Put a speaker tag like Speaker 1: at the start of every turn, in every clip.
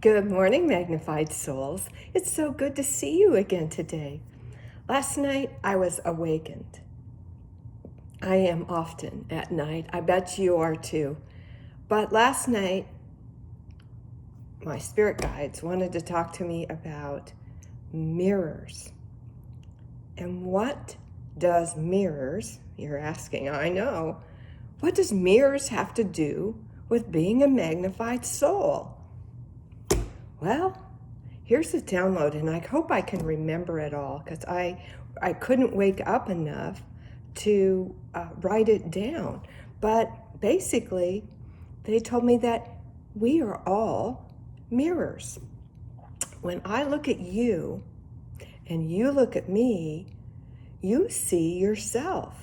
Speaker 1: Good morning, magnified souls. It's so good to see you again today. Last night I was awakened. I am often at night. I bet you are too. But last night, my spirit guides wanted to talk to me about mirrors. And what does mirrors, you're asking, I know, what does mirrors have to do with being a magnified soul? Well, here's the download, and I hope I can remember it all because I couldn't wake up enough to write it down. But basically, they told me that we are all mirrors. When I look at you and you look at me, you see yourself.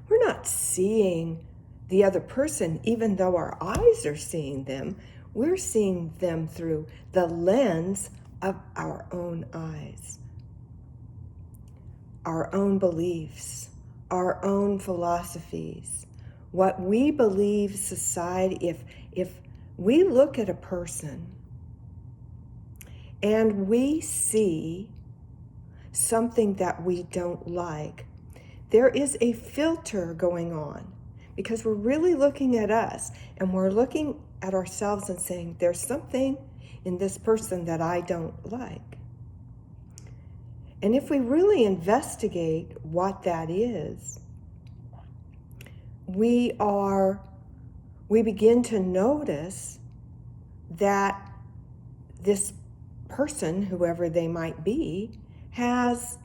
Speaker 1: We're not seeing the other person, even though our eyes are seeing them. We're seeing them through the lens of our own eyes, our own beliefs, our own philosophies, what we believe society, if we look at a person and we see something that we don't like, there is a filter going on because we're really looking at us and we're looking at ourselves and saying, there's something in this person that I don't like. And if we really investigate what that is, we begin to notice that this person, whoever they might be, has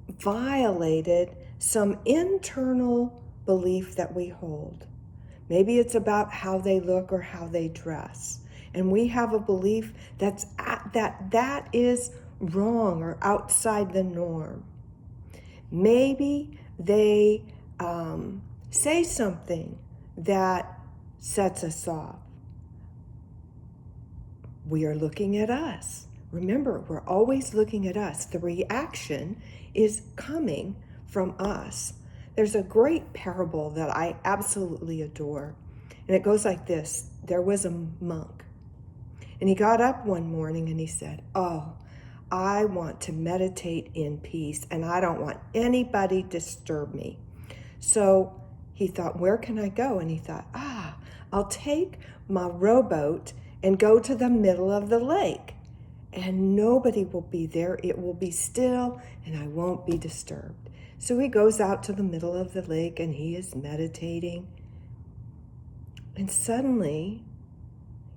Speaker 1: violated some internal belief that we hold. Maybe it's about how they look or how they dress. And we have a belief that is wrong or outside the norm. Maybe they say something that sets us off. We are looking at us. Remember, we're always looking at us. The reaction is coming from us. There's a great parable that I absolutely adore, and it goes like this. There was a monk, and he got up one morning and he said, "Oh, I want to meditate in peace, and I don't want anybody to disturb me." So he thought, where can I go? And he thought, I'll take my rowboat and go to the middle of the lake, and nobody will be there. It will be still, and I won't be disturbed. So he goes out to the middle of the lake and he is meditating. And suddenly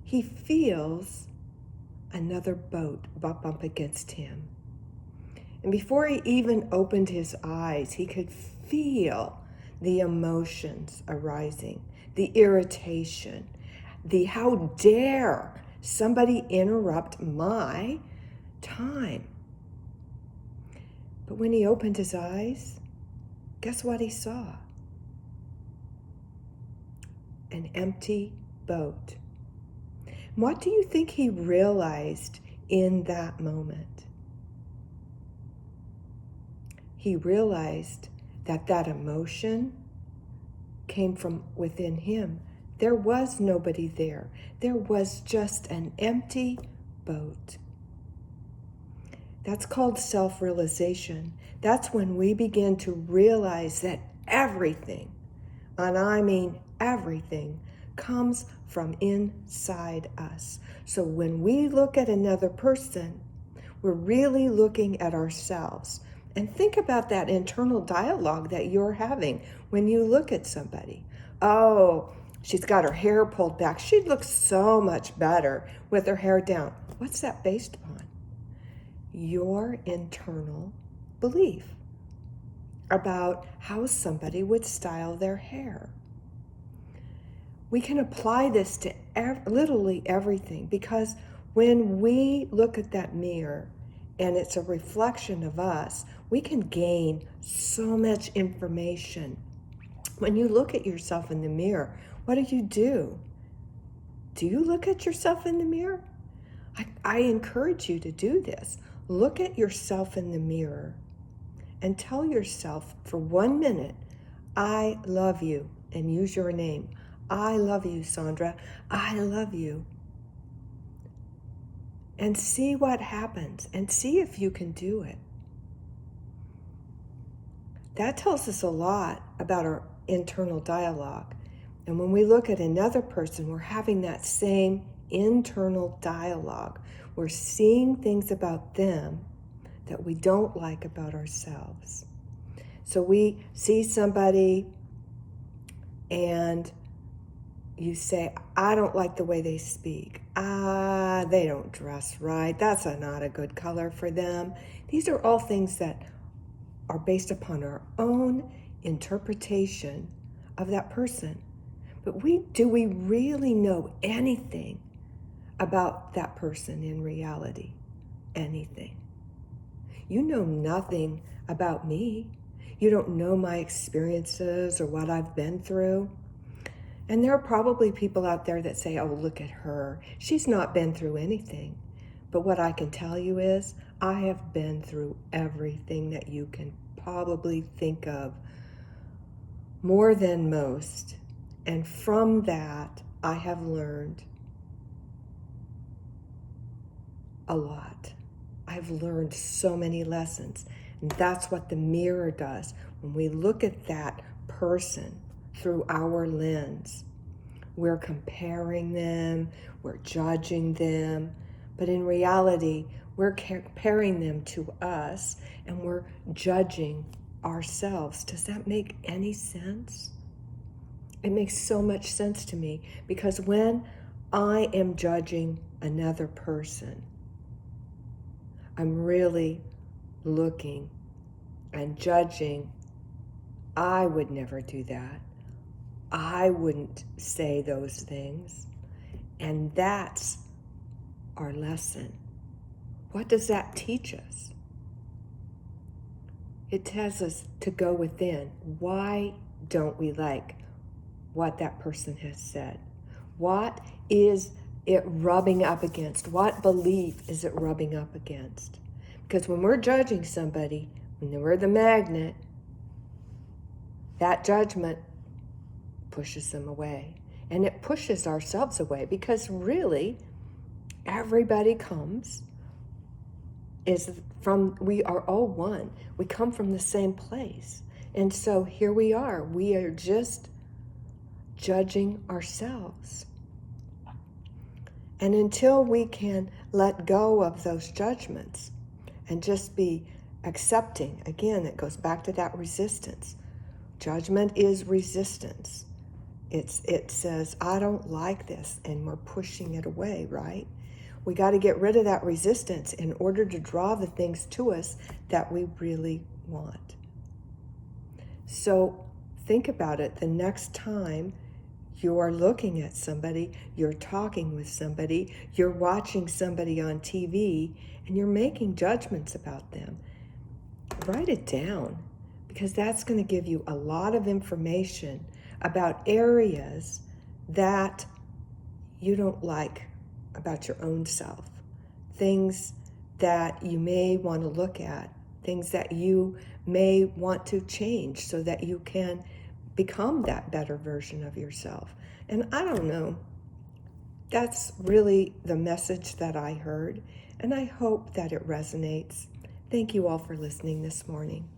Speaker 1: he feels another boat bump up against him. And before he even opened his eyes, he could feel the emotions arising, the irritation, the how dare somebody interrupt my time. But when he opened his eyes, guess what he saw? An empty boat. What do you think he realized in that moment? He realized that emotion came from within him. There was nobody there. There was just an empty boat. That's called self-realization. That's when we begin to realize that everything, and I mean everything, comes from inside us. So when we look at another person, we're really looking at ourselves. And think about that internal dialogue that you're having when you look at somebody. Oh, she's got her hair pulled back. She looks so much better with her hair down. What's that based upon? Your internal belief about how somebody would style their hair. We can apply this to literally everything, because when we look at that mirror and it's a reflection of us, we can gain so much information. When you look at yourself in the mirror, what do? Do you look at yourself in the mirror? I encourage you to do this. Look at yourself in the mirror and tell yourself for 1 minute, I love you, and use your name. I love you, Sandra. I love you. and see what happens and see if you can do it. That tells us a lot about our internal dialogue. And when we look at another person, we're having that same internal dialogue. We're seeing things about them that we don't like about ourselves. So we see somebody and you say, I don't like the way they speak. They don't dress right. That's not a good color for them. These are all things that are based upon our own interpretation of that person. But do we really know anything about that person in reality? Anything. You know nothing about me. You don't know my experiences or what I've been through. And there are probably people out there that say, oh, look at her. She's not been through anything. But what I can tell you is I have been through everything that you can probably think of, more than most. And from that, I have learned a lot. I've learned so many lessons. And that's what the mirror does. When we look at that person through our lens, we're comparing them, we're judging them, but in reality, we're comparing them to us and we're judging ourselves. Does that make any sense? It makes so much sense to me, because when I am judging another person, I'm really looking and judging. I would never do that. I wouldn't say those things. And that's our lesson. What does that teach us? It tells us to go within. Why don't we like what that person has said? What is it rubbing up against? What belief is it rubbing up against? Because when we're judging somebody, when we're the magnet, that judgment pushes them away. And it pushes ourselves away, because really, everybody we are all one. We come from the same place. And so here we are just judging ourselves. And until we can let go of those judgments and just be accepting, again, it goes back to that resistance. Judgment is resistance. It says, I don't like this, and we're pushing it away, right? We got to get rid of that resistance in order to draw the things to us that we really want. So think about it. The next time you're looking at somebody, you're talking with somebody, you're watching somebody on TV, and you're making judgments about them, write it down, because that's going to give you a lot of information about areas that you don't like about your own self, things that you may want to look at, things that you may want to change so that you can become that better version of yourself. And I don't know, that's really the message that I heard, and I hope that it resonates. Thank you all for listening this morning.